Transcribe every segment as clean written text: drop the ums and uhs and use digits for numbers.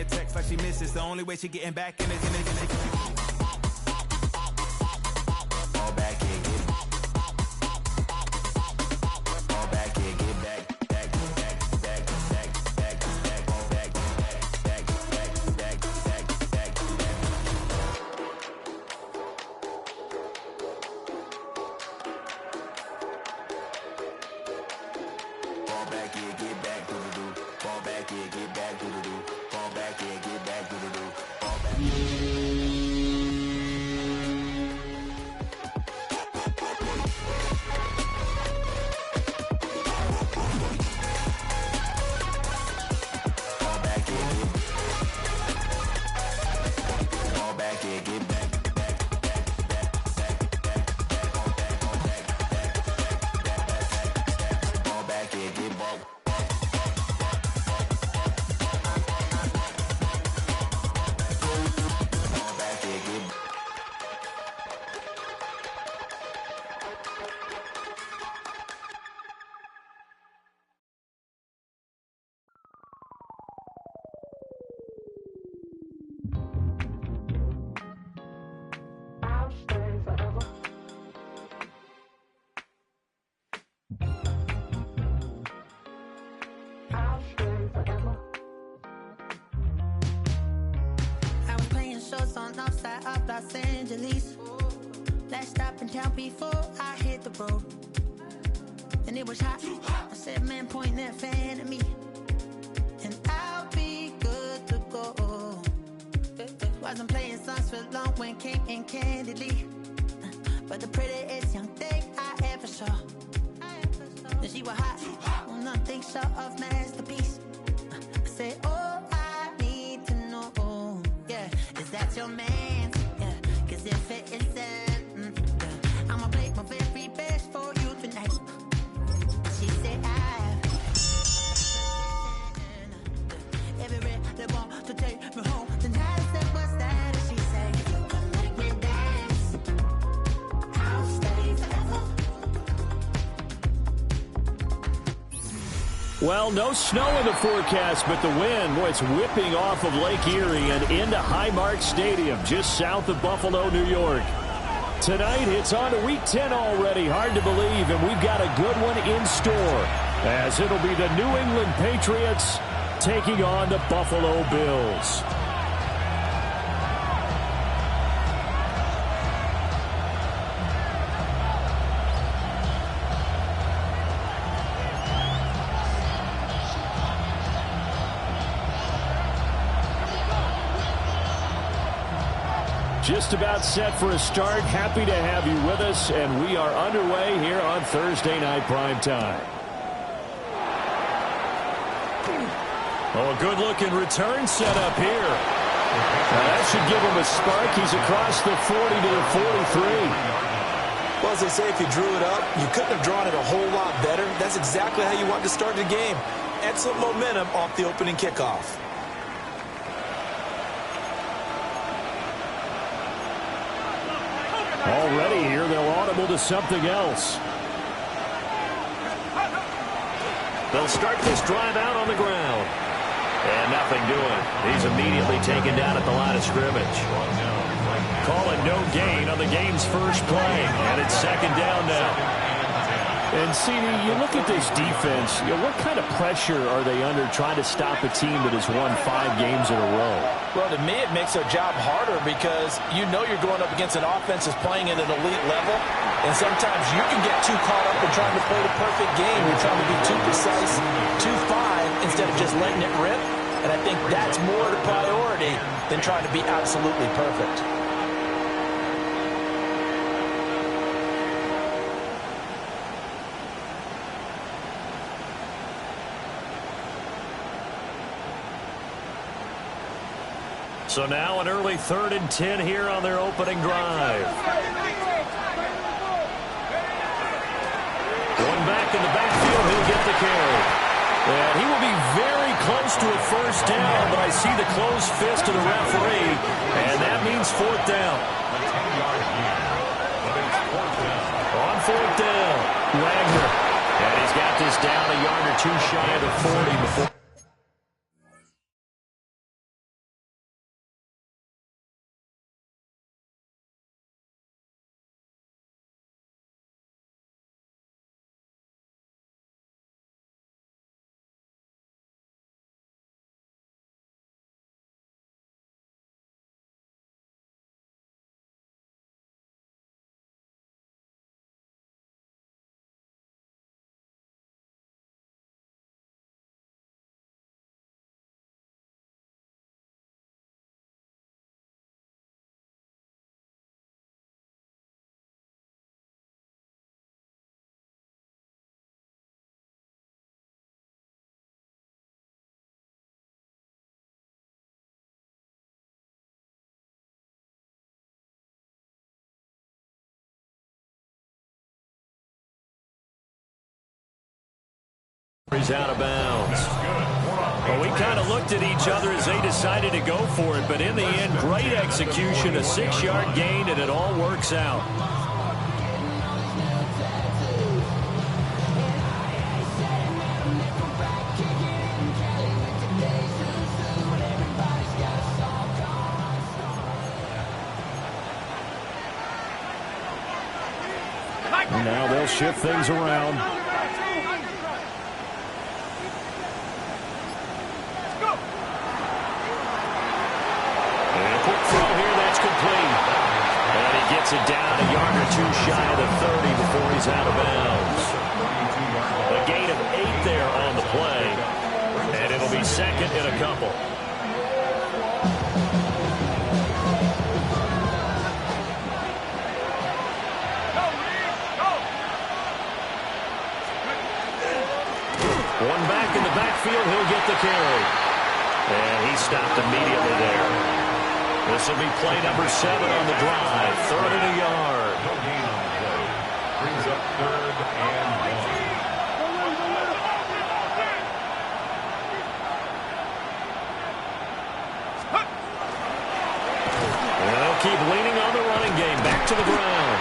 a text like she misses. The only way she getting back in it. Fall back and get fall back and get back. On outside of Los Angeles. Last stop in town before I hit the road. And it was hot. I said, man, point that fan at me. And I'll be good to go. Wasn't playing songs for long when came in candidly. But the prettiest young thing I ever saw. And she was hot. Well, nothing short of masterpiece. I said, oh, I need to know. Yeah, is that your man? Yeah, cause if it isn't, I'ma play my very best for you tonight. She said every they want to take me home tonight. I said, what's that? And she said, if you come make me dance, I'll stay forever. Well, no snow in the forecast, but the wind, boy, it's whipping off of Lake Erie and into Highmark Stadium, just south of Buffalo, New York. Tonight, it's on to Week 10 already. Hard to believe, and we've got a good one in store, as it'll be the New England Patriots taking on the Buffalo Bills. Just about set for a start. Happy to have you with us, and we are underway here on Thursday Night Primetime. Oh, a good-looking return set up here. Now that should give him a spark. He's across the 40 to the 43. Well, as they say, if you drew it up, you couldn't have drawn it a whole lot better. That's exactly how you want to start the game. Excellent momentum off the opening kickoff. Already here, they'll audible to something else. They'll start this drive out on the ground. And nothing doing. He's immediately taken down at the line of scrimmage. Call it no gain on the game's first play. And it's second down now. And, CD, you look at this defense, what kind of pressure are they under trying to stop a team that has won 5 games in a row? Well, to me, it makes their job harder because you know you're going up against an offense that's playing at an elite level, and sometimes you can get too caught up in trying to play the perfect game. You're trying to be too precise, too fine, instead of just letting it rip, and I think that's more the priority than trying to be absolutely perfect. So now an early 3rd and 10 here on their opening drive. Going back in the backfield, he'll get the carry. And he will be very close to a first down, but I see the closed fist of the referee, and that means 4th down. On 4th down, Wagner. And he's got this down a yard or two shy of the 40 before. he's out of bounds. Well, we kind of looked at each other as they decided to go for it, but in the end, great execution, a 6-yard gain, and it all works out. Now they'll shift things around. And a quick throw here, that's complete. And he gets it down a yard or two shy of the 30 before he's out of bounds. A gain of 8 there on the play. And it'll be second and a couple. One back in the backfield, he'll get the carry. And he stopped immediately there. This will be play number 7 on the drive. 3rd and a yard. No gain on the play. Brings up 3rd and 1. And they'll keep leaning on the running game. Back to the ground.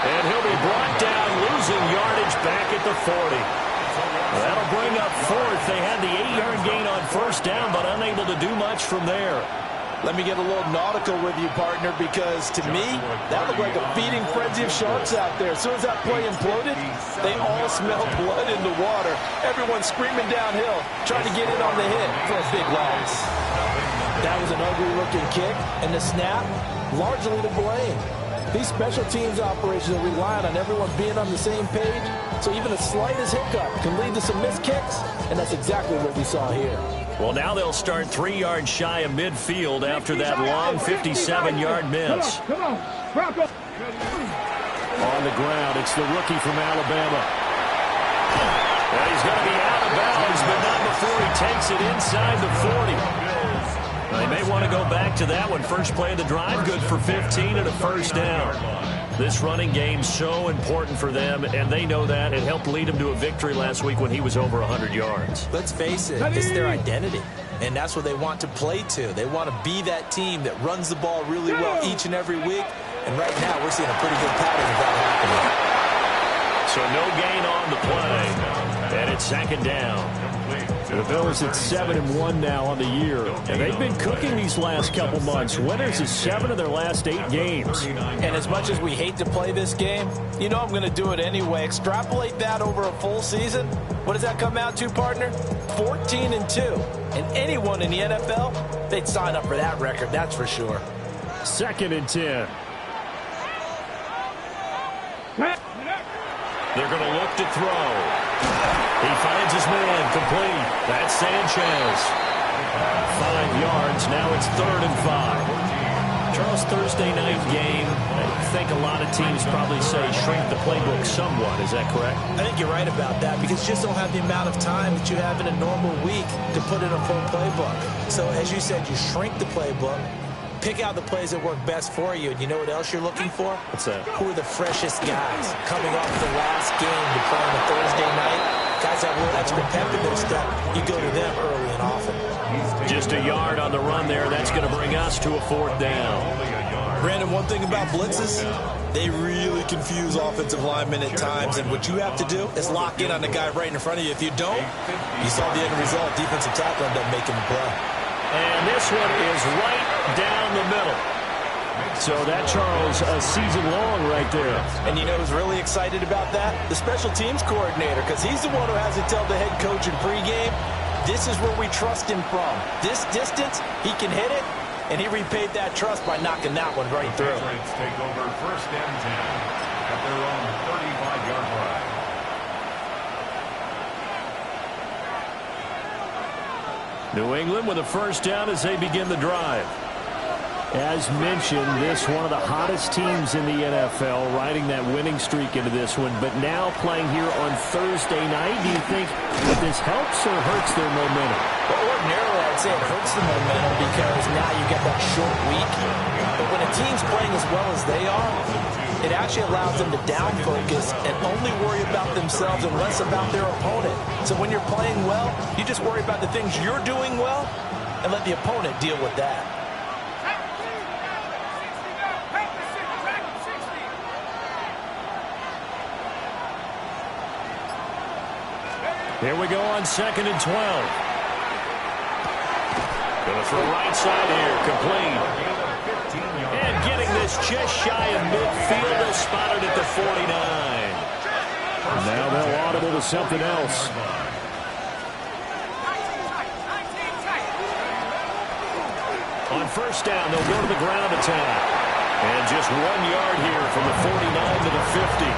And he'll be brought down, losing yardage back at the 40. That'll bring up 4th. They had the 8-yard gain on 1st down, but unable to do much from there. Let me get a little nautical with you, partner, because to me, that looked like a feeding frenzy of sharks out there. As soon as that play imploded, they all smelled blood in the water. Everyone screaming downhill, trying to get in on the hit for a big loss. That was an ugly-looking kick, and the snap, largely to blame. These special teams operations are relying on everyone being on the same page, so even the slightest hiccup can lead to some missed kicks, and that's exactly what we saw here. Well, now they'll start 3 yards shy of midfield after that long 57-yard miss. On the ground, it's the rookie from Alabama. And he's going to be out of bounds, but not before he takes it inside the 40. They may want to go back to that one. First play of the drive, good for 15 and a 1st down. This running game's so important for them, and they know that. It helped lead them to a victory last week when he was over 100 yards. Let's face it, it's their identity, and that's what they want to play to. They want to be that team that runs the ball really well each and every week, and right now we're seeing a pretty good pattern of that happening. So no gain on the play, and it's 2nd down. The Bills at 7-1 now on the year, and they've been cooking these last couple months. Winners of 7 of their last 8 games. And as much as we hate to play this game, you know I'm going to do it anyway. Extrapolate that over a full season. What does that come out to, partner? 14-2. And anyone in the NFL, they'd sign up for that record, that's for sure. 2nd and 10. They're going to look to throw. He finds his man, complete. That's Sanchez. 5 yards, now it's 3rd and 5. Charles, Thursday night game, I think a lot of teams probably say shrink the playbook somewhat. Is that correct? I think you're right about that because you just don't have the amount of time that you have in a normal week to put in a full playbook. So as you said, you shrink the playbook, pick out the plays that work best for you, and you know what else you're looking for? What's that? Who are the freshest guys coming off the last game to play on a Thursday night? Guys that have a little extra pep in their step, you go to them early and often. Just a yard on the run there. That's going to bring us to a 4th down. Brandon, one thing about blitzes, they really confuse offensive linemen at times, and what you have to do is lock in on the guy right in front of you. If you don't, you saw the end result. Defensive tackle ended up making the play. And this one is right down the middle. So that, Charles, a season long right there. And you know who's really excited about that? The special teams coordinator, because he's the one who has to tell the head coach in pregame, this is where we trust him from. This distance, he can hit it, and he repaid that trust by knocking that one right through. Patriots take over 1st and 10 at their own 35-yard line. New England with a 1st down as they begin the drive. As mentioned, this one of the hottest teams in the NFL, riding that winning streak into this one, but now playing here on Thursday night. Do you think that this helps or hurts their momentum? Well, ordinarily, I'd say it hurts the momentum because now you get that short week. But when a team's playing as well as they are, it actually allows them to down focus and only worry about themselves and less about their opponent. So when you're playing well, you just worry about the things you're doing well and let the opponent deal with that. Here we go on 2nd and 12. Gonna throw right side here, complete. And getting this just shy of midfield, they'll spot it at the 49. Now they'll audible to something else. On 1st down, they'll go to the ground attack. And just 1 yard here from the 49 to the 50.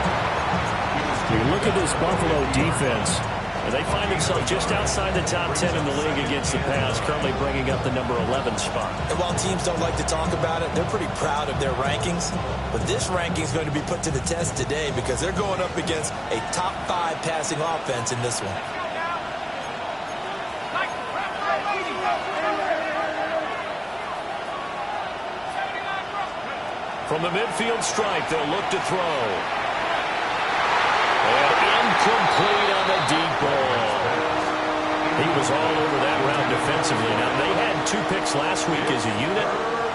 You look at this Buffalo defense. And they find themselves just outside the top 10 in the league against the pass, currently bringing up the number 11 spot. And while teams don't like to talk about it, they're pretty proud of their rankings. But this ranking is going to be put to the test today because they're going up against a top 5 passing offense in this one. From the midfield stripe, they'll look to throw. And incomplete on the deep ball. He was all over that route defensively. Now, they had 2 picks last week as a unit.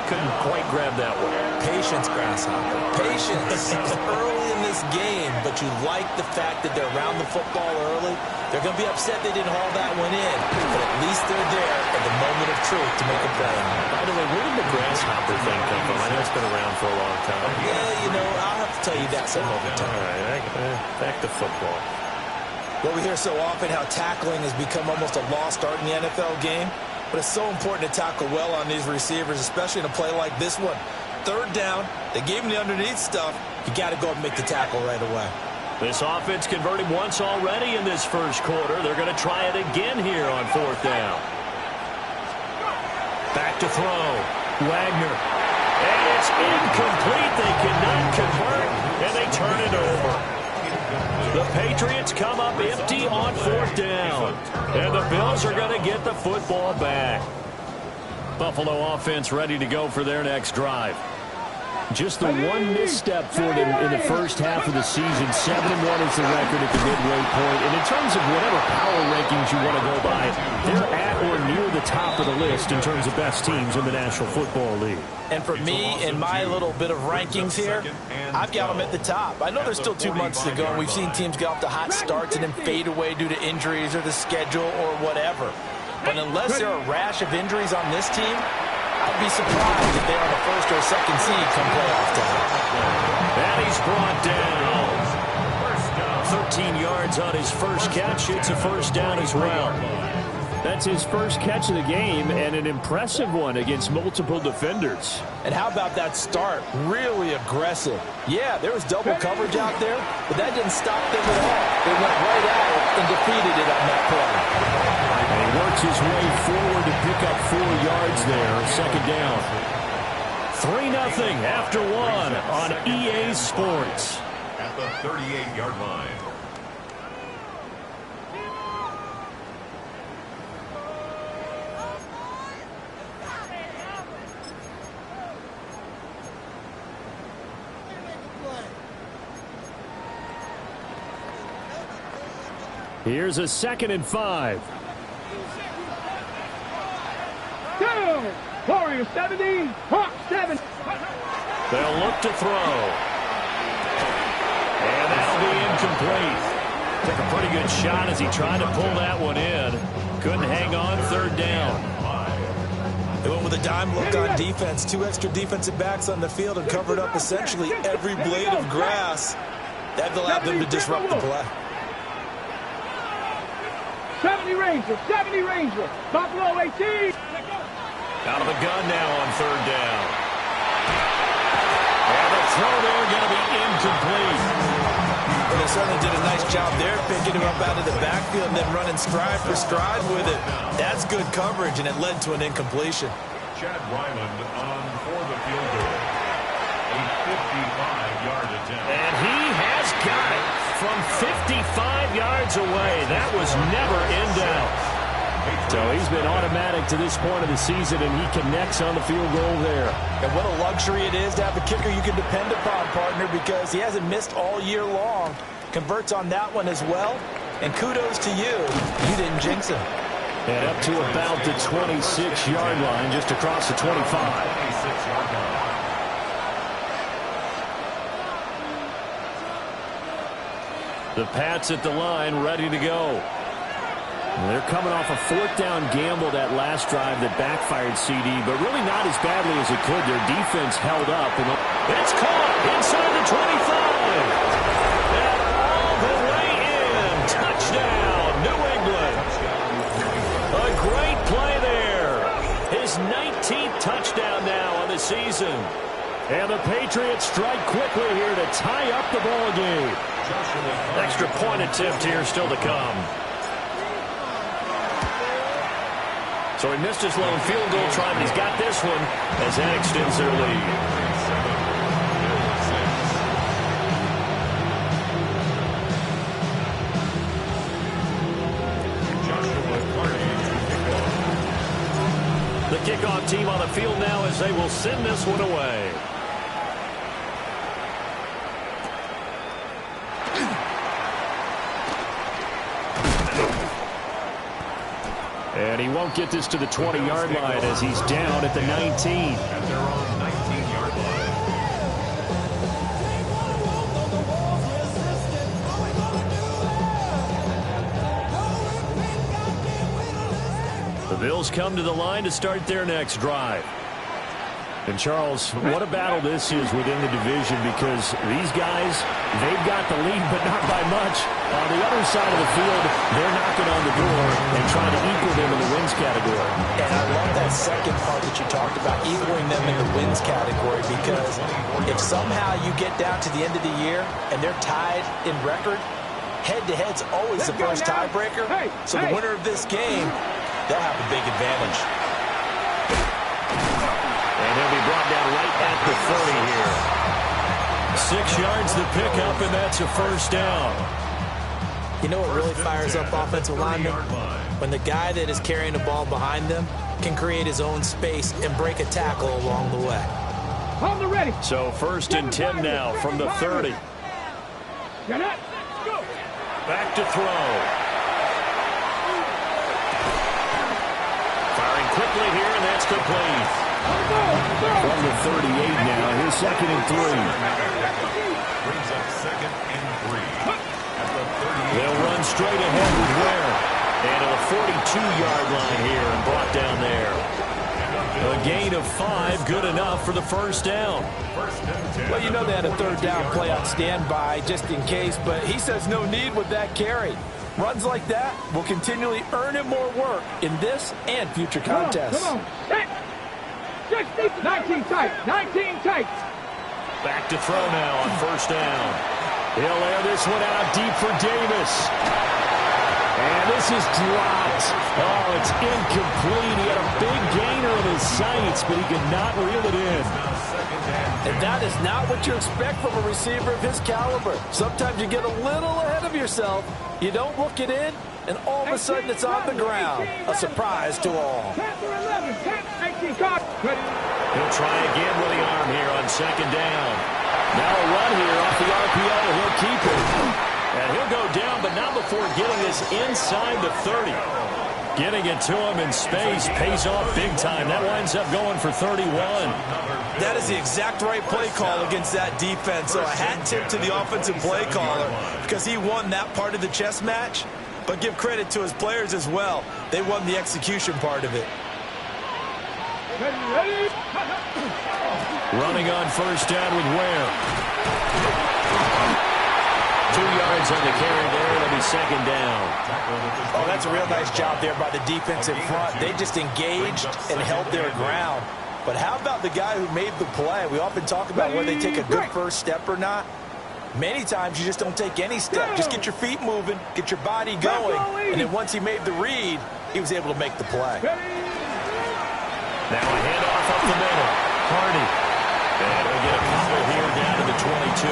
Couldn't quite grab that one. Patience, Grasshopper. Patience. Early in this game, but you like the fact that they're around the football early. They're going to be upset they didn't haul that one in, but at least they're there at the moment of truth to make a play. By the way, where did the Grasshopper thing come from? I know it's been around for a long time. Yeah, you know, I'll have to tell you that some other time. All right, back to football. Well, we hear so often how tackling has become almost a lost art in the NFL game, but it's so important to tackle well on these receivers, especially in a play like this one. 3rd down, they gave him the underneath stuff. You got to go and make the tackle right away. This offense converted once already in this 1st quarter. They're going to try it again here on 4th down. Back to throw. Wagner. And it's incomplete. They cannot convert, and they turn it over. The Patriots come up empty on 4th down. And the Bills are going to get the football back. Buffalo offense ready to go for their next drive. Just the one misstep for them in the first half of the season. 7-1 is the record at the midway point. And in terms of whatever power rankings you want to go by, they're at or near the top of the list in terms of best teams in the National Football League. And for me, in my little bit of rankings here, I've got them at the top. I know there's still 2 months to go, and we've seen teams get off to hot starts and then fade away due to injuries or the schedule or whatever. But unless there are a rash of injuries on this team, I'd be surprised if they're on the 1st or 2nd seed come playoff time. And he's brought down. 13 yards on his first catch. It's a 1st down as well. That's his first catch of the game, and an impressive one against multiple defenders. And how about that start? Really aggressive. Yeah, there was double coverage out there, but that didn't stop them at all. They went right at it and defeated it on that play. And he works his way forward to pick up 4 yards there, 2nd down. 3-0 after 1 on EA Sports. At the 38-yard line. Here's a 2nd and 5. Down! Warriors 70, Hawks 7. They'll look to throw. And that'll be incomplete. Took a pretty good shot as he tried to pull that one in. Couldn't hang on 3rd down. They went with a dime look on defense. 2 extra defensive backs on the field and covered up essentially every blade of grass. That allowed them to disrupt the play. 70 Ranger, Buffalo 18. Out of the gun now on 3rd down. And the throw there going to be incomplete. And they certainly did a nice job there, picking him up out of the backfield and then running stride for stride with it. That's good coverage, and it led to an incompletion. Chad Ryland on for the field goal. A 55-yard attempt. And he has got it from 55 yards away. That was never in doubt. So he's been automatic to this point of the season, and he connects on the field goal there. And what a luxury it is to have a kicker you can depend upon, partner, because he hasn't missed all year long. Converts on that one as well. And kudos to you. You didn't jinx him. And up to about the 26-yard line, just across the 25. 26-yard line. The Pats at the line, ready to go. They're coming off a fourth down gamble that last drive that backfired CD, but really not as badly as it could. Their defense held up. And it's caught inside the 25. And all the way in. Touchdown, New England. A great play there. His 19th touchdown now on the season. And the Patriots strike quickly here to tie up the ball game. Extra point attempt here still to come. So he missed his lone field goal try, but he's got this one as that extends their lead. The kickoff team on the field now as they will send this one away. And he won't get this to the 20-yard line as he's down at the 19. And they're on 19-yard line. The Bills come to the line to start their next drive. And, Charles, what a battle this is within the division because these guys, they've got the lead, but not by much. On the other side of the field, they're knocking on the door and trying to equal them in the wins category. And I love that second part that you talked about, equaling them in the wins category, because if somehow you get down to the end of the year and they're tied in record, head-to-head's always the first tiebreaker. So the winner of this game, they'll have a big advantage. And he'll be brought down right at the 30 here. 6 yards the pickup, and that's a first down. You know what really fires up offensive linemen? When the guy that is carrying the ball behind them can create his own space and break a tackle along the way. On the ready. So 1st and 10 now from the 30. Back to throw. Firing quickly here, and that's complete. From the 38 now, here's 2nd and 3. Brings up 2nd and 3. At the 38. They'll run straight ahead with Ware. And to the 42-yard line here and brought down there. A gain of 5, good enough for the first down. Well, you know they had a 3rd down play on standby just in case, but he says no need with that carry. Runs like that will continually earn him more work in this and future contests. Come on. 19 tight. 19 tight. Back to throw now on 1st down. He'll air this one out deep for Davis. And this is dropped. Oh, it's incomplete. He had a big gainer in his sights, but he could not reel it in. And that is not what you expect from a receiver of his caliber. Sometimes you get a little ahead of yourself. You don't look it in, and all of a sudden it's on the ground. A surprise to all. He'll try again with the arm here on 2nd down. Now a run here off the RPO. He'll keep it. And he'll go down, but not before getting this inside the 30. Getting it to him in space pays off big time. That winds up going for 31. That is the exact right play call against that defense. So a hat tip to the offensive play caller because he won that part of the chess match. But give credit to his players as well. They won the execution part of it. Running on 1st down with Ware. 2 yards on the carry there. It'll be 2nd down. Oh, that's a real nice job there by the defense in front. They just engaged and held their ground. But how about the guy who made the play? We often talk about whether they take a good first step or not. Many times you just don't take any step. Just get your feet moving, get your body going, and then once he made the read, he was able to make the play. Now a handoff up the middle. Hardy. And we'll get a couple here down to the 22.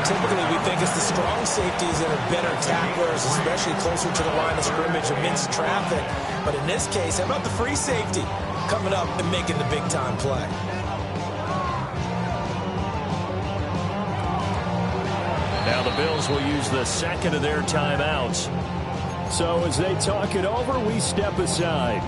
Typically, we think it's the strong safeties that are better tacklers, especially closer to the line of scrimmage amidst traffic. But in this case, how about the free safety coming up and making the big-time play? Now the Bills will use the second of their timeouts. So as they talk it over, we step aside.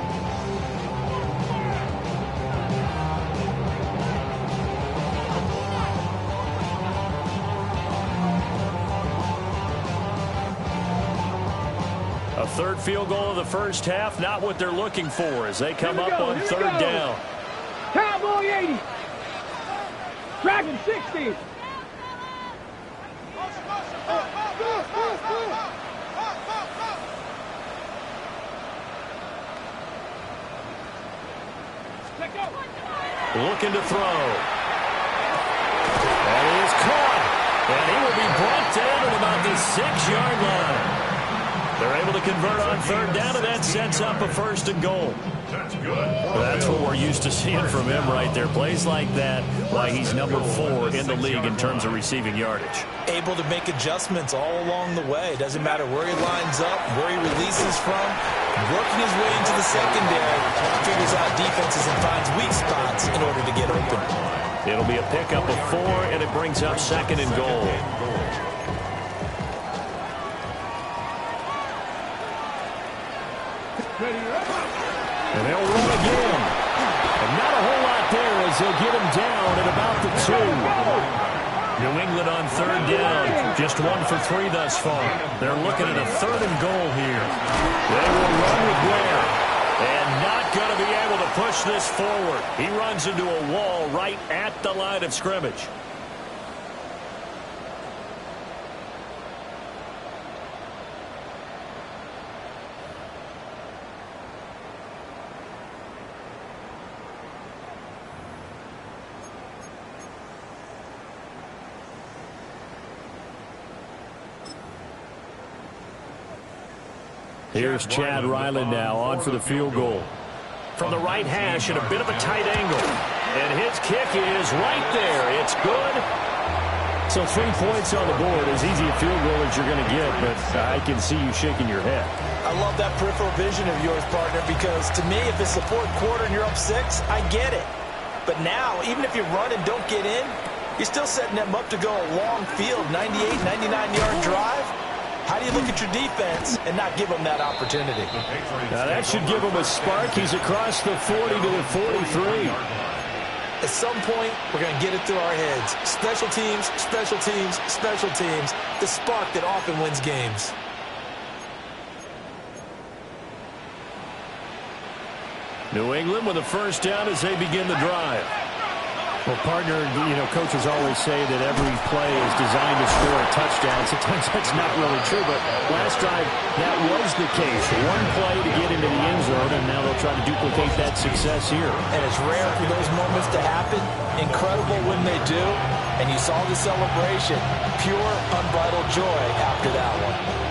A third field goal of the first half, not what they're looking for as they come up on third down. Cowboy 80. Dragon 60. Looking to throw. That is caught. And he will be brought down at about the 6-yard line. They're able to convert on third down, and that sets up a first and goal. That's what we're used to seeing from him right there. Plays like that, why he's number 4 in the league in terms of receiving yardage. Able to make adjustments all along the way. Doesn't matter where he lines up, where he releases from. Working his way into the secondary, figures out defenses and finds weak spots in order to get open. It'll be a pickup of 4, and it brings up second and goal. And they'll run again. And not a whole lot there as they'll get him down at about the 2. New England on third down. Just 1 for 3 thus far. They're looking at a third and goal here. They will run with Ware. And not going to be able to push this forward. He runs into a wall right at the line of scrimmage. Here's Chad Ryland now on for the field goal. From the right hash at a bit of a tight angle. And his kick is right there. It's good. So 3 points on the board. As easy a field goal as you're going to get, but I can see you shaking your head. I love that peripheral vision of yours, partner, because to me, if it's the 4th quarter and you're up 6, I get it. But now, even if you run and don't get in, you're still setting them up to go a long field, 98, 99-yard drive. How do you look at your defense and not give them that opportunity? Now that should give him a spark. He's across the 40 to the 43. At some point, we're going to get it through our heads. Special teams, special teams, special teams. The spark that often wins games. New England with a first down as they begin the drive. Well, partner, you know, coaches always say that every play is designed to score a touchdown. Sometimes that's not really true, but last drive, that was the case. One play to get into the end zone, and now they'll try to duplicate that success here. And it's rare for those moments to happen. Incredible when they do. And you saw the celebration. Pure, unbridled joy after that one.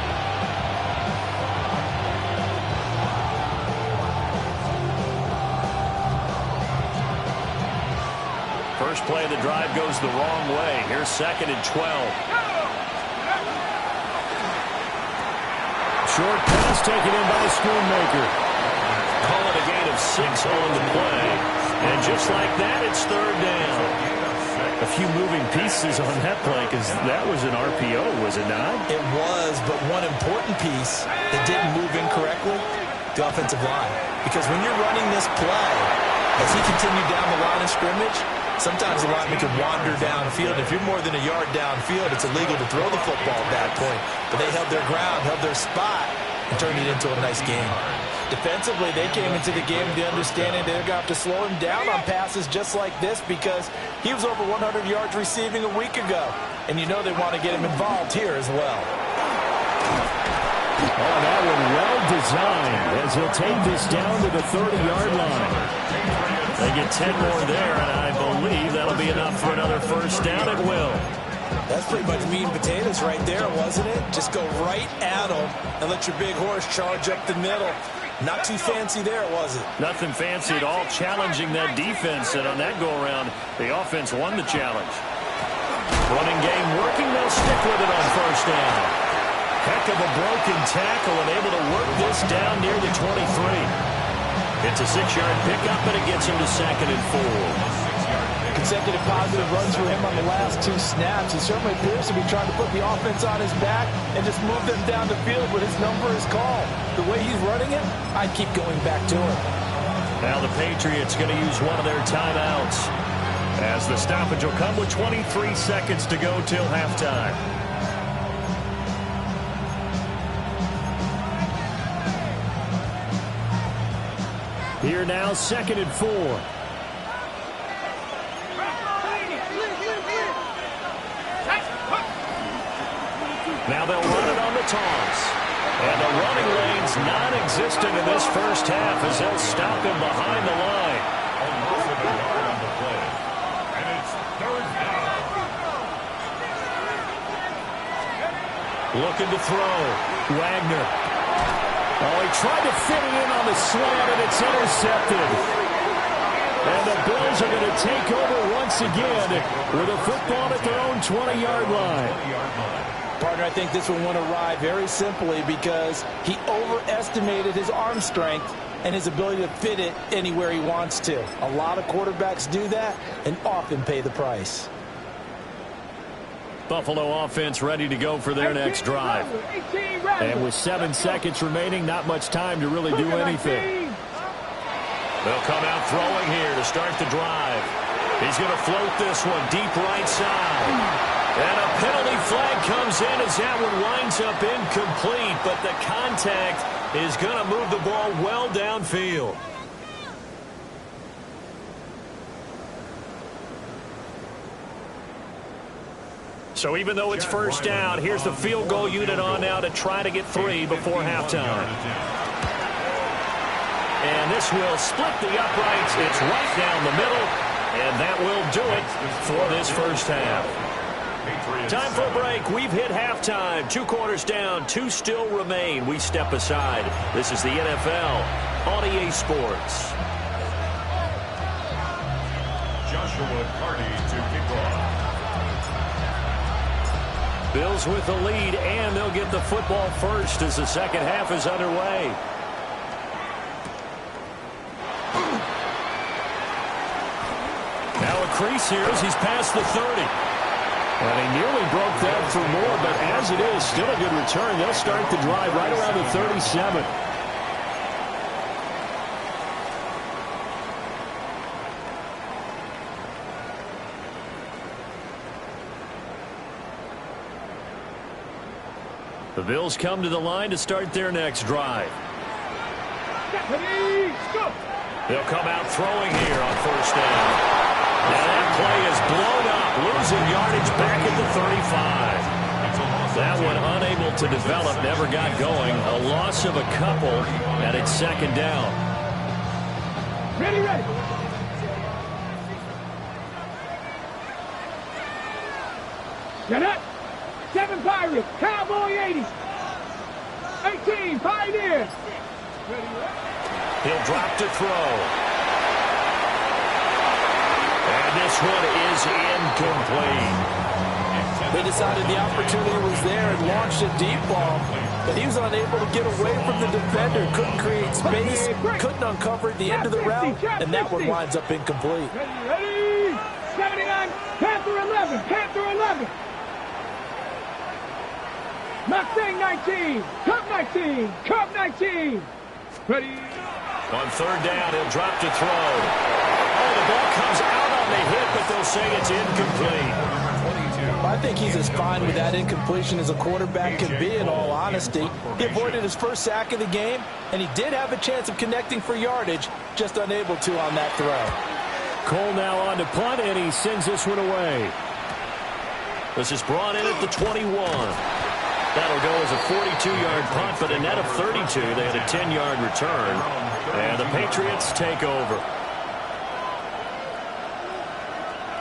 First play of the drive goes the wrong way. Here's 2nd and 12. Short pass taken in by Schoonmaker. Call it a gain of 6 on the play. And just like that, it's third down. A few moving pieces on that play because that was an RPO, was it not? It was, but one important piece that didn't move incorrectly, the offensive line. Because when you're running this play, as he continued down the line of scrimmage, sometimes the lineman can wander downfield. If you're more than a yard downfield, it's illegal to throw the football at that point. But they held their ground, held their spot, and turned it into a nice game. Defensively, they came into the game with the understanding they're going to have to slow him down on passes just like this because he was over 100 yards receiving a week ago. And you know they want to get him involved here as well. Oh, that one well designed as he'll take this down to the 30-yard line. They get 10 more there, and I believe that'll be enough for another first down. It will. That's pretty much meat and potatoes right there, wasn't it? Just go right at them and let your big horse charge up the middle. Not too fancy there, was it? Nothing fancy at all, challenging that defense. And on that go-around, the offense won the challenge. Running game working. They'll stick with it on first down. Heck of a broken tackle and able to work this down near the 23. It's a 6-yard pickup, and it gets him to 2nd and 4. Consecutive positive runs for him on the last 2 snaps. He certainly appears to be trying to put the offense on his back and just move them down the field, but his number is called. The way he's running it, I'd keep going back to him. Now the Patriots going to use one of their timeouts, as the stoppage will come with 23 seconds to go till halftime. Here now, 2nd and 4. Now they'll run it on the toss. And the running lane's non-existent in this first half as they'll stop him behind the line. Almost a yard on the play. And it's 3rd down. Looking to throw. Wagner. Oh, he tried to fit it in on the slant, and it's intercepted. And the Bills are going to take over once again with a football at their own 20-yard line. Partner, I think this one went awry very simply because he overestimated his arm strength and his ability to fit it anywhere he wants to. A lot of quarterbacks do that and often pay the price. Buffalo offense ready to go for their next drive. And with 7 seconds remaining, not much time to really do anything. They'll come out throwing here to start the drive. He's going to float this one deep right side. And a penalty flag comes in as that one winds up incomplete, but the contact is going to move the ball well downfield. So even though it's first down, here's the field goal unit on now to try to get 3 before halftime. And this will split the uprights. It's right down the middle, and that will do it for this first half. Time for a break. We've hit halftime. 2 quarters down, 2 still remain. We step aside. This is the NFL on EA Sports. Joshua Carty to kick off. Bills with the lead, and they'll get the football first as the second half is underway. Now a crease here as he's past the 30. And he nearly broke that for more, but as it is, still a good return. They'll start the drive right around the 37. The Bills come to the line to start their next drive. They'll come out throwing here on first down. And that play is blown up, losing yardage back at the 35. That one unable to develop, never got going. A loss of a couple, and it's second down. Ready. Get up. 7 Pirates, Cowboy 80s. 18 Pioneers. He'll drop to throw. And this one is incomplete. They decided the opportunity was there and launched a deep ball, but he was unable to get away from the defender, couldn't create space, couldn't uncover the end of the route, and that one winds up incomplete. Ready. 79, Panther 11, Panther 11. Mustang 19, Cub 19, Cub 19. Ready. On third down, he'll drop to throw. Oh, the ball comes out on the hit, but they'll say it's incomplete. I think he's as fine with that incompletion as a quarterback can be, in all honesty. He avoided his first sack of the game, and he did have a chance of connecting for yardage, just unable to on that throw. Cole now on to punt, and he sends this one away. This is brought in at the 21. That'll go as a 42-yard punt, but a net of 32. They had a 10-yard return, and the Patriots take over.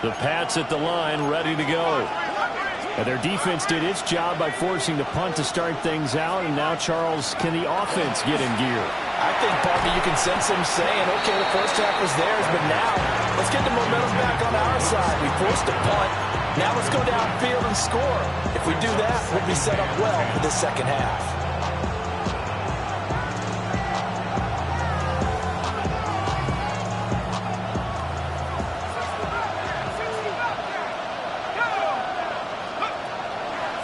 The Pats at the line, ready to go. And their defense did its job by forcing the punt to start things out. And now, Charles, can the offense get in gear? I think, Parker, you can sense them saying, okay, the first half was theirs, but now let's get the momentum back on our side. We forced a punt. Now let's go downfield and score. If we do that, we'll be set up well for the second half.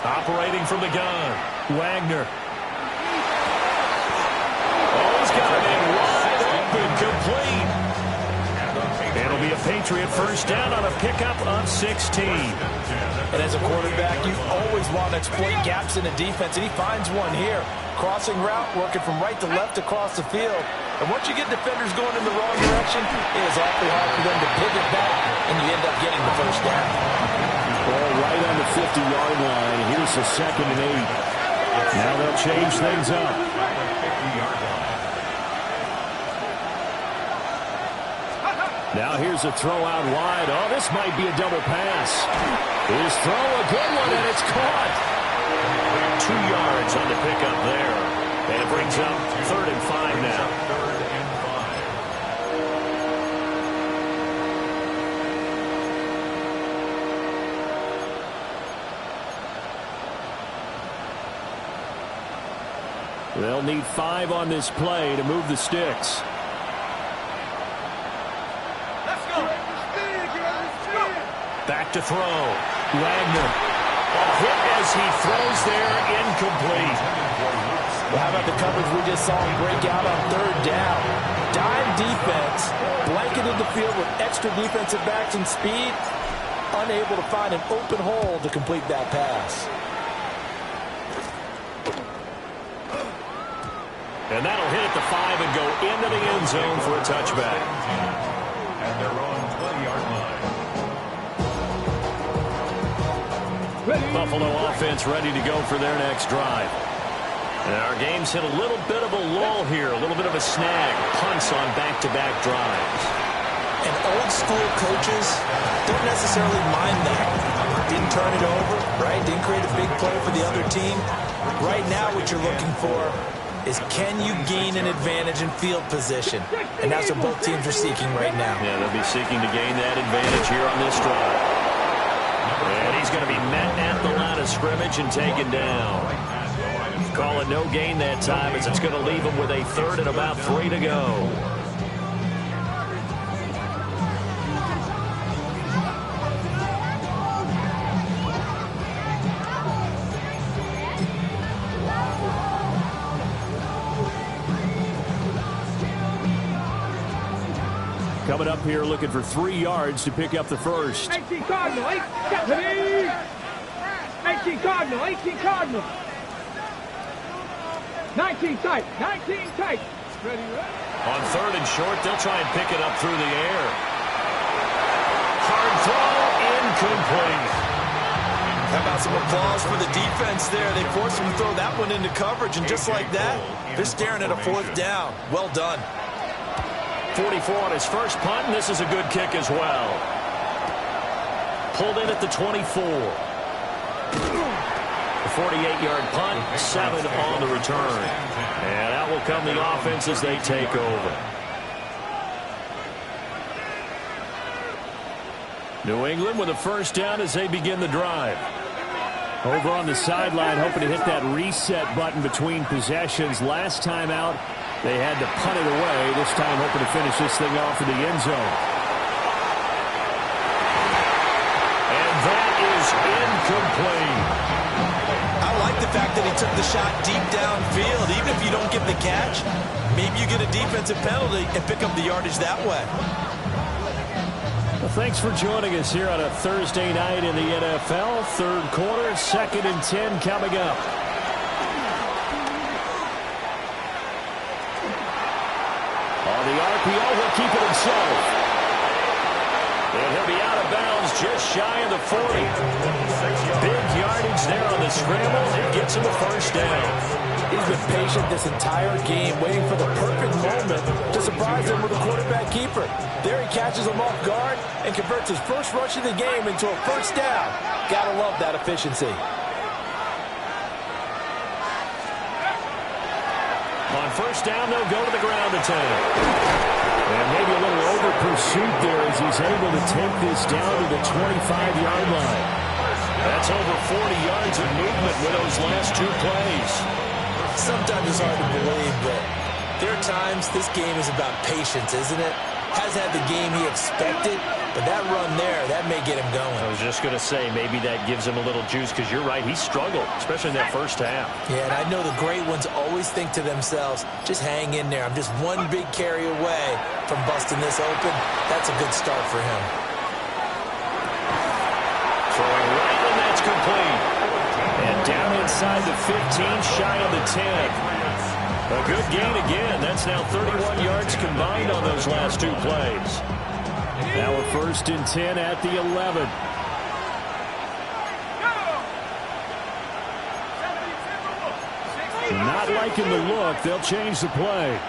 Operating from the gun, Wagner. Oh, he's got it in wide open, complete. It'll be a Patriot first down on a pickup of 16. And as a quarterback, you always want to exploit gaps in the defense, and he finds one here. Crossing route, working from right to left across the field. And once you get defenders going in the wrong direction, it is awfully hard for them to pivot back, and you end up getting the first down. Ball right on the 50-yard line. Here's the 2nd and 8. Now they'll change things up. Now here's a throw out wide. Oh, this might be a double pass. His throw, a good one, and it's caught. 2 yards on the pickup there. And it brings up 3rd and 5 now. They'll need 5 on this play to move the sticks. Let's go. Back to throw. Wagner. A hit as he throws there, incomplete. Well, how about the coverage we just saw him break out on 3rd down? Dime defense, blanketed the field with extra defensive backs and speed, unable to find an open hole to complete that pass. And that'll hit at the 5 and go into the end zone for a touchback. And they're on 20-yard line. Buffalo offense ready to go for their next drive. And our game's hit a little bit of a lull here, a little bit of a snag. Punts on back-to-back drives. And old-school coaches don't necessarily mind that. Didn't turn it over, right? Didn't create a big play for the other team. Right now what you're looking for is can you gain an advantage in field position? And that's what both teams are seeking right now. Yeah, they'll be seeking to gain that advantage here on this drive. And he's going to be met at the line of scrimmage and taken down. Call it no gain that time as it's going to leave him with a 3rd and about 3 to go. Coming up here looking for 3 yards to pick up the first. 18 Cardinal, 18 Cardinal, 18 Cardinal. 19 tight, 19 tight. Ready, ready. On 3rd and short, they'll try and pick it up through the air. Hard throw, incomplete. How about some applause for the defense there? They forced him to throw that one into coverage, and just like that, they're staring at a 4th down. Well done. 44 on his first punt, and this is a good kick as well. Pulled in at the 24. A 48-yard punt, 7 on the return. And out will come the offense as they take over. New England with a first down as they begin the drive. Over on the sideline, hoping to hit that reset button between possessions. Last time out, they had to punt it away. This time hoping to finish this thing off in the end zone. And that is incomplete. I like the fact that he took the shot deep downfield. Even if you don't get the catch, maybe you get a defensive penalty and pick up the yardage that way. Well, thanks for joining us here on a Thursday night in the NFL. 3rd quarter, 2nd and 10 coming up. On the RPO, he'll keep it himself. And he'll be out of bounds just shy of the 40. Big yardage there on the scramble. It gets him a first down. He's been patient this entire game, waiting for the perfect moment to surprise them with a quarterback keeper. There he catches them off guard and converts his first rush of the game into a first down. Gotta love that efficiency. On first down, they'll go to the ground attack. And maybe a little over pursuit there as he's able to take this down to the 25-yard line. That's over 40 yards of movement with those last two plays. Sometimes it's hard to believe, but there are times this game is about patience, isn't it? Hasn't had the game he expected, but that run there, that may get him going. I was just going to say, maybe that gives him a little juice, because you're right, he struggled, especially in that first half. Yeah, and I know the great ones always think to themselves, just hang in there. I'm just one big carry away from busting this open. That's a good start for him. Throwing right, and that's complete. And down inside the 15, shy of the 10. A good gain again. That's now 31 yards combined on those last two plays. Now a 1st and 10 at the 11. Not liking the look. They'll change the play.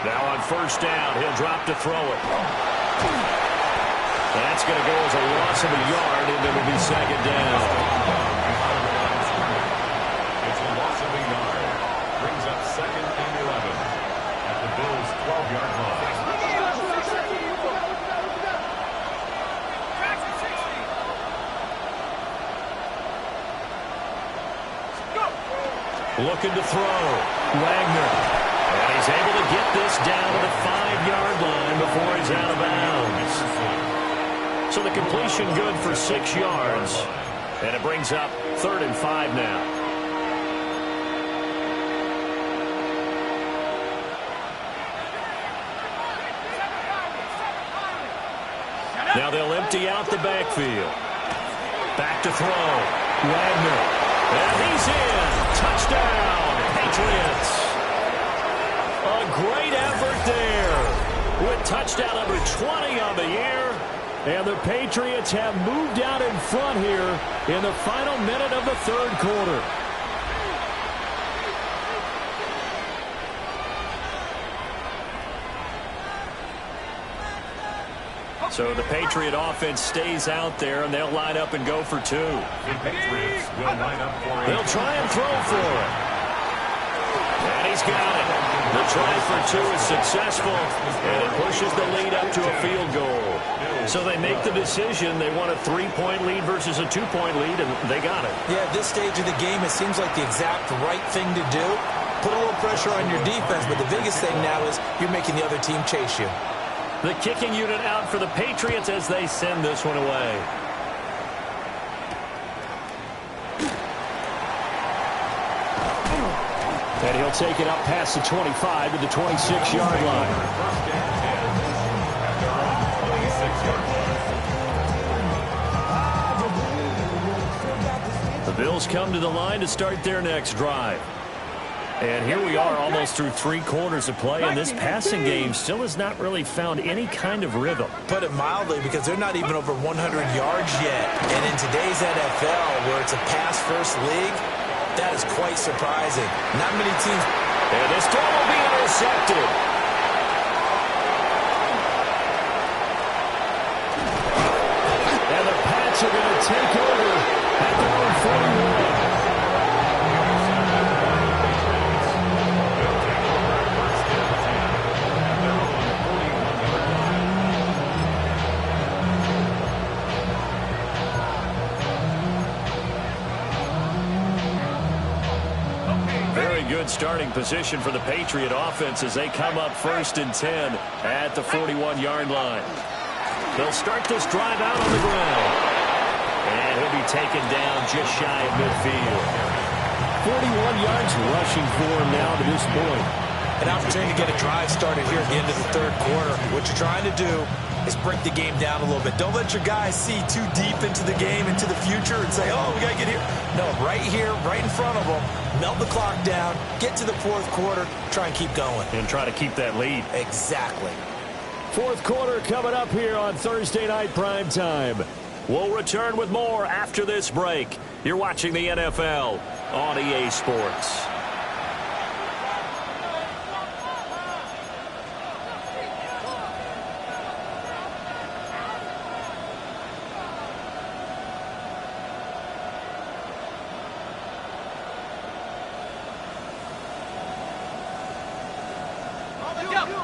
Now on first down, he'll drop to throw it. That's going to go as a loss of a yard, and it'll be second down. It's a loss of a yard. Brings up 2nd and 11 at the Bills' 12-yard line. Looking to throw. Wagner. And he's able to get this down to the 5-yard line before he's out of bounds. So the completion good for 6 yards. And it brings up 3rd and 5 now. Now they'll empty out the backfield. Back to throw. Wagner. And he's in. Touchdown, Patriots. A great effort there with touchdown number 20 on the year. And the Patriots have moved out in front here in the final minute of the 3rd quarter. So the Patriot offense stays out there, and they'll line up and go for 2. The Patriots will line up for it. They'll try and throw for it. And he's got it. The try for 2 is successful, and it pushes the lead up to a field goal. So they make the decision. They want a 3-point lead versus a 2-point lead, and they got it. Yeah, at this stage of the game, it seems like the exact right thing to do. Put a little pressure on your defense, but the biggest thing now is you're making the other team chase you. The kicking unit out for the Patriots as they send this one away. And he'll take it up past the 25 to the 26-yard line. The Bills come to the line to start their next drive. And here we are almost through 3 quarters of play, and this passing game still has not really found any kind of rhythm. Put it mildly, because they're not even over 100 yards yet. And in today's NFL, where it's a pass-first league, that is quite surprising. Not many teams. And this throw will be intercepted. And the Pats are going to take over at their own 41. Good starting position for the Patriot offense as they come up 1st and 10 at the 41-yard line. They'll start this drive out on the ground. And he'll be taken down just shy of midfield. 41 yards rushing for him now to this point. An opportunity to get a drive started here at the end of the 3rd quarter. What you're trying to do is break the game down a little bit. Don't let your guys see too deep into the game, into the future, and say, oh, we got to get here. No, right here, right in front of them, melt the clock down, get to the 4th quarter, try and keep going. And try to keep that lead. Exactly. 4th quarter coming up here on Thursday Night Prime Time. We'll return with more after this break. You're watching the NFL on EA Sports.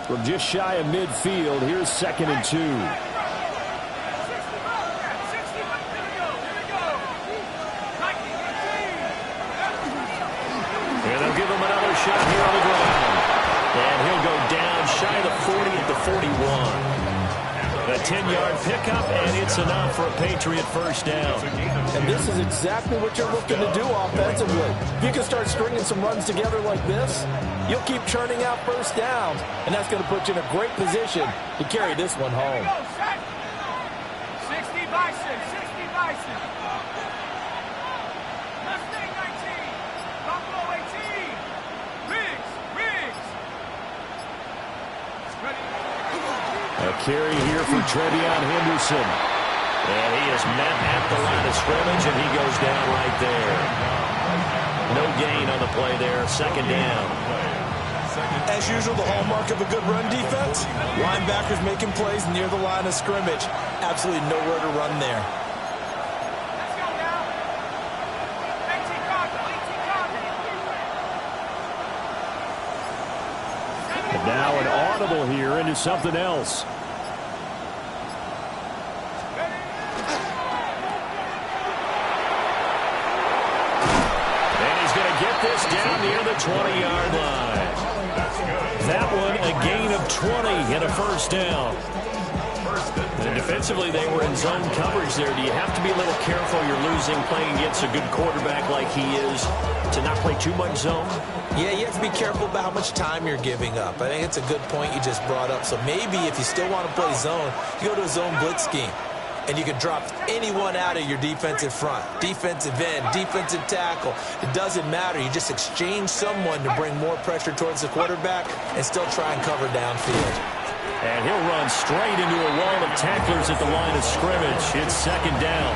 From just shy of midfield, here's 2nd and 2. And they'll give him another shot here on the ground. And he'll go down shy of the 40 at the 41. A 10-yard pickup, and it's enough for a Patriot first down. And this is exactly what you're looking to do offensively. If you can start stringing some runs together like this, you'll keep churning out first downs, and that's going to put you in a great position to carry this one home. 60 Bison, 60 Bison. Mustang 19, Buffalo 18. Riggs. Ready. A carry here for Trevion Henderson. And he is met at the line of scrimmage, and he goes down right there. No gain on the play there, 2nd down. As usual, the hallmark of a good run defense, linebackers making plays near the line of scrimmage. Absolutely nowhere to run there. Let's go now. 18 Cardinal, 18 Cardinal. And now an audible here into something else. This down near the 20-yard line. That one a gain of 20 and a first down. And defensively, they were in zone coverage there. Do you have to be a little careful? You're losing playing against a good quarterback like he is to not play too much zone? Yeah, you have to be careful about how much time you're giving up. I think it's a good point you just brought up. So maybe if you still want to play zone, you go to a zone blitz scheme. And you can drop anyone out of your defensive front. Defensive end, defensive tackle. It doesn't matter. You just exchange someone to bring more pressure towards the quarterback and still try and cover downfield. And he'll run straight into a wall of tacklers at the line of scrimmage. It's 2nd down.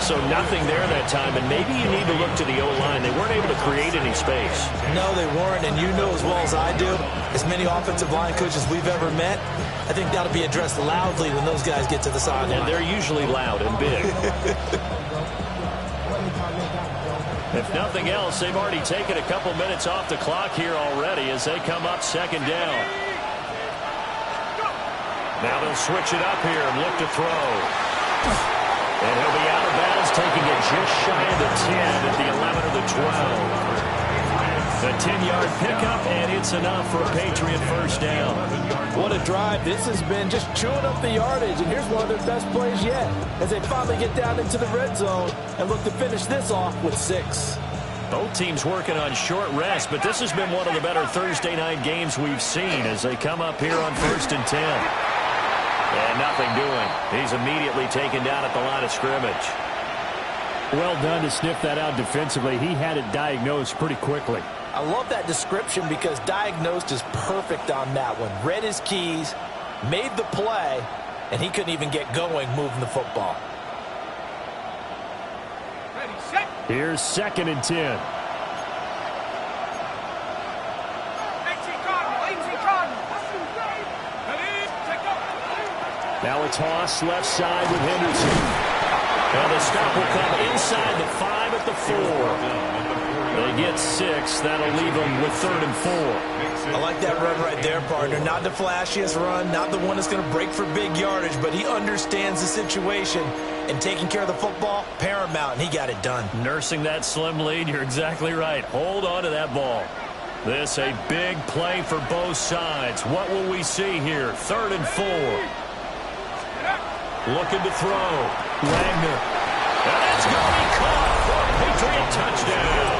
So nothing there that time, and maybe you need to look to the O-line. They weren't able to create any space. No, they weren't, and you know as well as I do, as many offensive line coaches we've ever met, I think that'll be addressed loudly when those guys get to the sideline. And they're usually loud and big. If nothing else, they've already taken a couple minutes off the clock here already as they come up 2nd down. Now they'll switch it up here and look to throw. And he'll be out of bounds, taking it just shy of the 10 at the 11 or the 12. The 10-yard pickup, and it's enough for a Patriot first down. What a drive. This has been just chewing up the yardage, and here's one of their best plays yet as they finally get down into the red zone and look to finish this off with 6. Both teams working on short rest, but this has been one of the better Thursday night games we've seen as they come up here on 1st and 10. And nothing doing. He's immediately taken down at the line of scrimmage. Well done to sniff that out defensively. He had it diagnosed pretty quickly. I love that description because diagnosed is perfect on that one. Read his keys, made the play, and he couldn't even get going moving the football. Ready, set. Here's 2nd and 10. 18 Cardinal, 18 Cardinal. Ready, set, go. Now a toss left side with Henderson. And the stop will come inside the 5 at the 4. They get 6. That'll leave them with 3rd and 4. I like that run right there, partner. Not the flashiest run, not the one that's going to break for big yardage, but he understands the situation. And taking care of the football, paramount, and he got it done. Nursing that slim lead, you're exactly right. Hold on to that ball. This a big play for both sides. What will we see here? 3rd and 4. Looking to throw. Wagner. And that's going to be caught for a Patriot touchdown.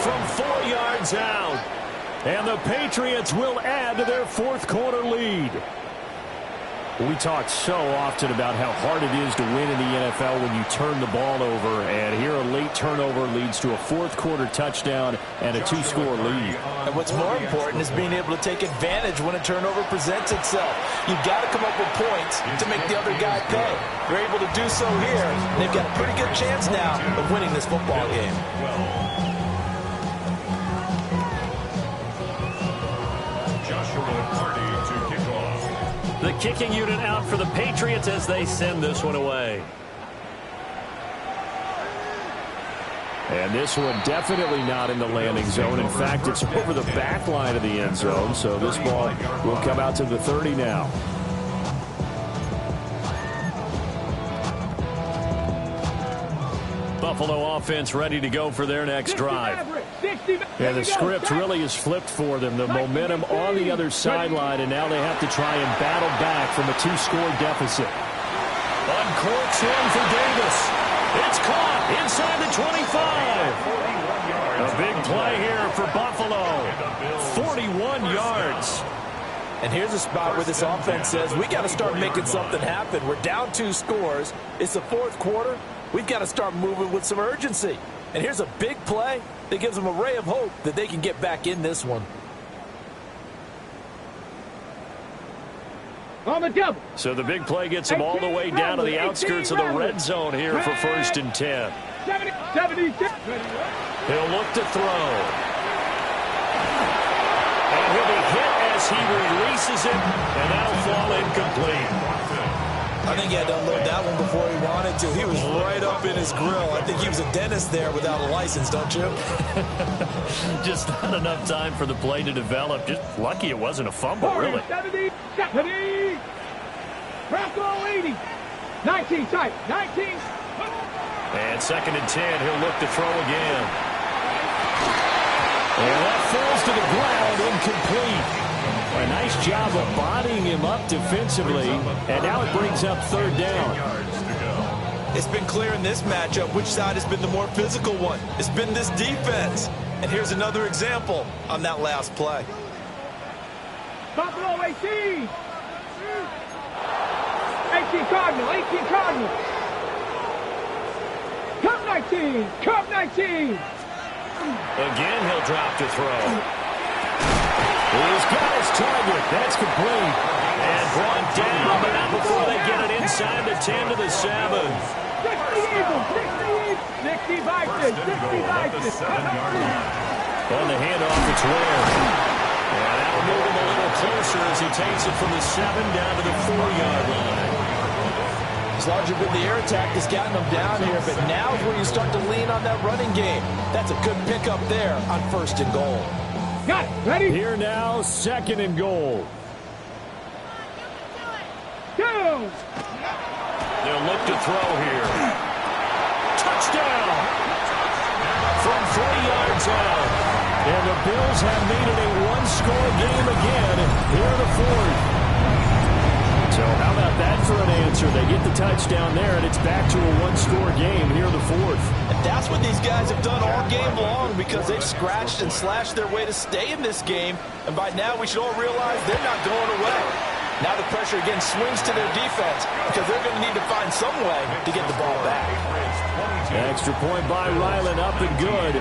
From 4 yards out. And the Patriots will add to their 4th quarter lead. We talk so often about how hard it is to win in the NFL when you turn the ball over, and here a late turnover leads to a 4th quarter touchdown and a 2-score lead. And what's more important is being able to take advantage when a turnover presents itself. You've got to come up with points to make the other guy pay. They're able to do so here, and they've got a pretty good chance now of winning this football game. The kicking unit out for the Patriots as they send this one away. And this one definitely not in the landing zone. In fact, it's over the back line of the end zone. So this ball will come out to the 30 now. Buffalo offense ready to go for their next drive. Yeah, the script really is flipped for them. The momentum on the other sideline, and now they have to try and battle back from a 2-score deficit. Uncorks one for Davis. It's caught inside the 25. A big play here for Buffalo. 41 yards. And here's a spot where this offense says, we got to start making something happen. We're down 2 scores. It's the 4th quarter. We've got to start moving with some urgency. And here's a big play that gives them a ray of hope that they can get back in this one. On the double. So the big play gets him all the way down to the outskirts of the red zone here for 1st and 10. 76. He'll look to throw. And he'll be hit as he releases it, and that'll fall incomplete. I think he had to unload that one before he wanted to. He was right up in his grill. I think he was a dentist there without a license, don't you? Just not enough time for the play to develop. Just lucky it wasn't a fumble, really. 70. Bronco 80. 19 tight. 19. And 2nd and 10. He'll look to throw again. And that falls to the ground, incomplete. A nice job of bodying him up defensively, and now it brings up 3rd down. It's been clear in this matchup which side has been the more physical one. It's been this defense. And here's another example on that last play. Buffalo 18. 18 Cardinal. 18 Cardinal. Cup 19. Cup 19. Again, he'll drop to throw. He's got his target. That's complete. And brought down, but not before they get it inside the 10 to the 7. 60 Vikings. 60 Vikings. On the handoff, it's Ware. And that'll move him a little closer as he takes it from the 7 down to the 4-yard line. It's largely been the air attack that's gotten them down here, but now is where you start to lean on that running game. That's a good pickup there on 1st and goal. Got it. Ready? Here now, 2nd and goal. Go. They'll look to throw here. Touchdown! From 40 yards out. And the Bills have made it a 1-score game again here in the 4th. So how about that for an answer? They get the touchdown there, and it's back to a 1-score game here in the 4th. And that's what these guys have done all game long because they've scratched and slashed their way to stay in this game. And by now, we should all realize they're not going away. Now the pressure again swings to their defense because they're going to need to find some way to get the ball back. Extra point by Ryland, up and good.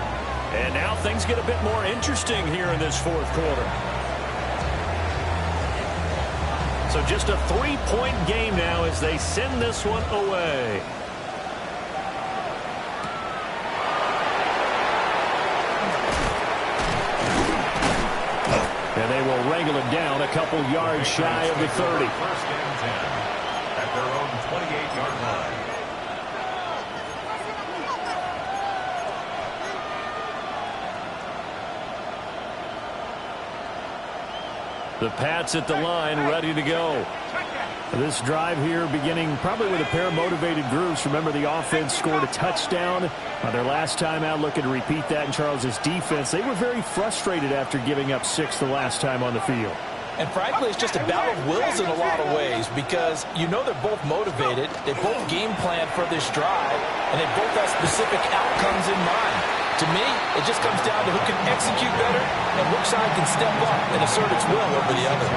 And now things get a bit more interesting here in this 4th quarter. So just a 3-point game now as they send this one away. And they will wrangle it down a couple yards shy of the 30. 1st and 10 at their own 28-yard line. The Pats at the line, ready to go. This drive here beginning probably with a pair of motivated groups. Remember, the offense scored a touchdown their last time out, looking to repeat that in Charles's defense. They were very frustrated after giving up 6 the last time on the field. And frankly, it's just a battle of wills in a lot of ways because you know they're both motivated, they both game plan for this drive, and they both have specific outcomes in mind. To me, it just comes down to who can execute better and which side can step up and assert its will over the other.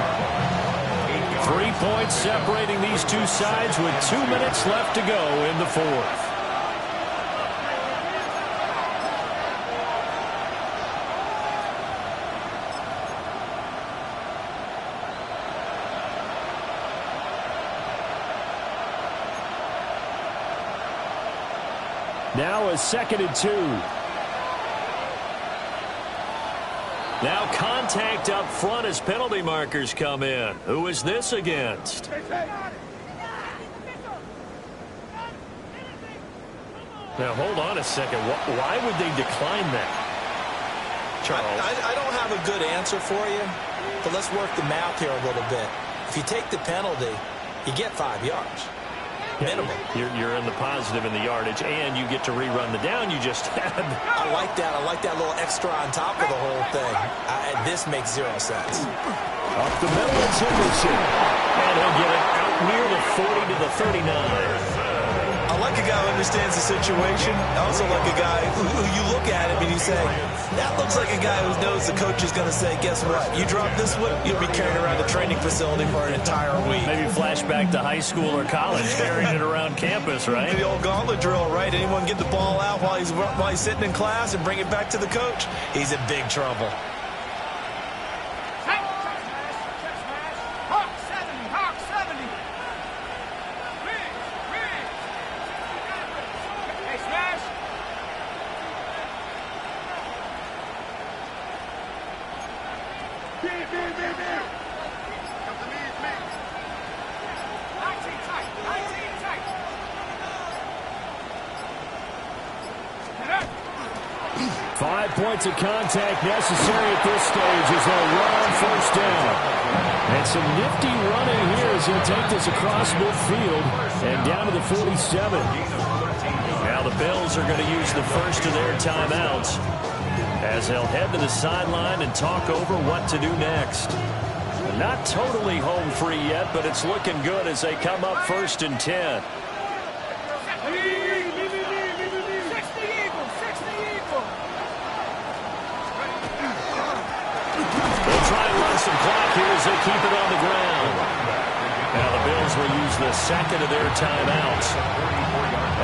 3 points separating these two sides with 2 minutes left to go in the 4th. Now a 2nd and 2. Now contact up front as penalty markers come in. Who is this against? Now, hold on a second. Why would they decline that? Charles? I don't have a good answer for you, but let's work the math here a little bit. If you take the penalty, you get 5 yards. Minimum. You're in the positive in the yardage, and you get to rerun the down you just had. I like that. I like that little extra on top of the whole thing. This makes 0 sense. Up the middle, it's Henderson. And he'll get it out near the 40 to the 39. I like a guy who understands the situation. I also like a guy who you look at him and you say, that looks like a guy who knows the coach is going to say, guess what? You drop this one, you'll be carrying around the training facility for an entire week. Maybe flashback to high school or college, carrying it around campus, right? The old gauntlet drill, right? Anyone get the ball out while he's sitting in class and bring it back to the coach? He's in big trouble. Points of contact necessary at this stage as they'll run on first down. And some nifty running here as he'll take this across midfield and down to the 47. Now the Bills are going to use the first of their timeouts as they'll head to the sideline and talk over what to do next. Not totally home free yet, but it's looking good as they come up 1st and 10. Some clock here as they keep it on the ground. Now the Bills will use the second of their timeouts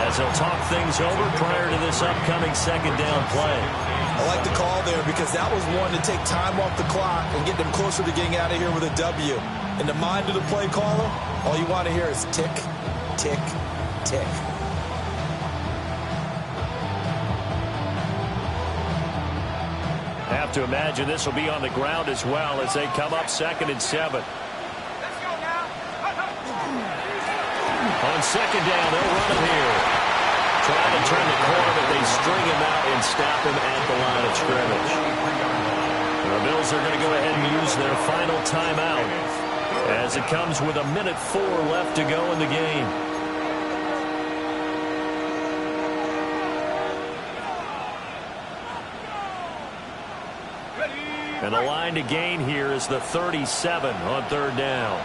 as they'll talk things over prior to this upcoming second down play. I like the call there because that was one to take time off the clock and get them closer to getting out of here with a W. In the mind of the play caller, all you want to hear is tick, tick, tick. Have to imagine this will be on the ground as well as they come up 2nd and 7. On 2nd down, they'll run it here. Trying to turn the corner, but they string him out and stop him at the line of scrimmage. The Bills are going to go ahead and use their final timeout as it comes with 1:04 left to go in the game. And the line to gain here is the 37 on 3rd down.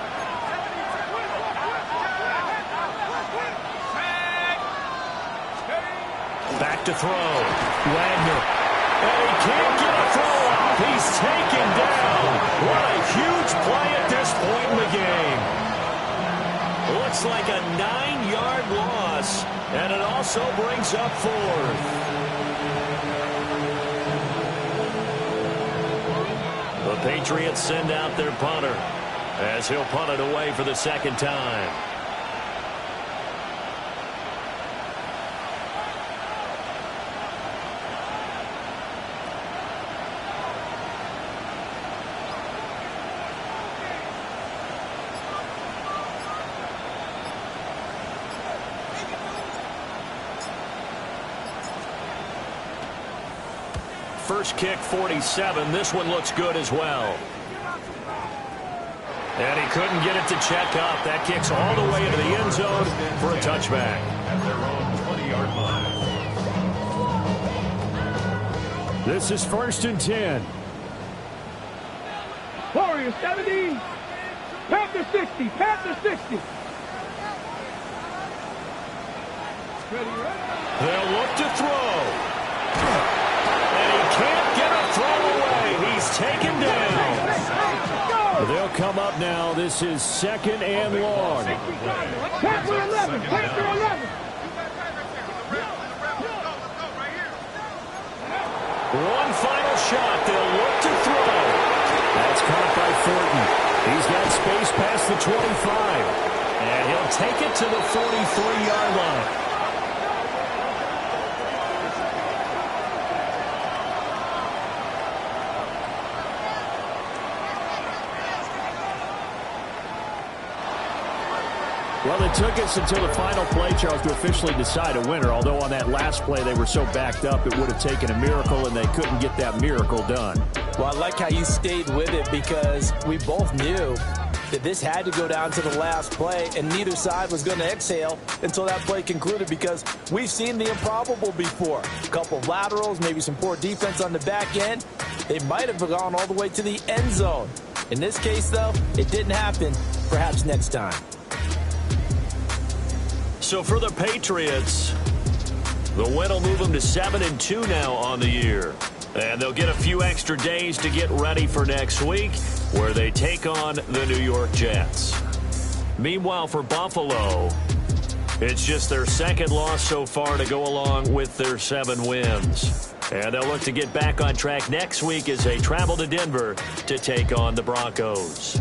Back to throw. Wagner. And he can't get a throw off. He's taken down. What a huge play at this point in the game. Looks like a 9-yard loss. And it also brings up 4th. The Patriots send out their punter as he'll punt it away for the 2nd time. First kick, 47. This one looks good as well. And he couldn't get it to check up. That kicks all the way into the end zone for a touchback. At their own 20-yard line. This is 1st and 10. Warriors 70. Panther 60. Panther 60. They'll look to throw. Can't get a throw away. He's taken down. They'll come up now. This is 2nd and long. Panther 11. Panther 11. One final shot. They'll look to throw. That's caught by Thornton. He's got space past the 25. And he'll take it to the 43-yard line. Well, it took us until the final play, Charles, to officially decide a winner, although on that last play they were so backed up it would have taken a miracle, and they couldn't get that miracle done. Well, I like how you stayed with it because we both knew that this had to go down to the last play, and neither side was going to exhale until that play concluded because we've seen the improbable before. A couple of laterals, maybe some poor defense on the back end. They might have gone all the way to the end zone. In this case, though, it didn't happen. Perhaps next time. So for the Patriots, the win will move them to 7-2 now on the year. And they'll get a few extra days to get ready for next week, where they take on the New York Jets. Meanwhile, for Buffalo, it's just their second loss so far to go along with their 7 wins. And they'll look to get back on track next week as they travel to Denver to take on the Broncos.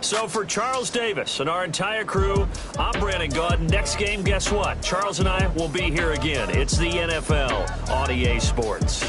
So for Charles Davis and our entire crew, I'm Brandon Gaudin. Next game, guess what? Charles and I will be here again. It's the NFL on EA Sports.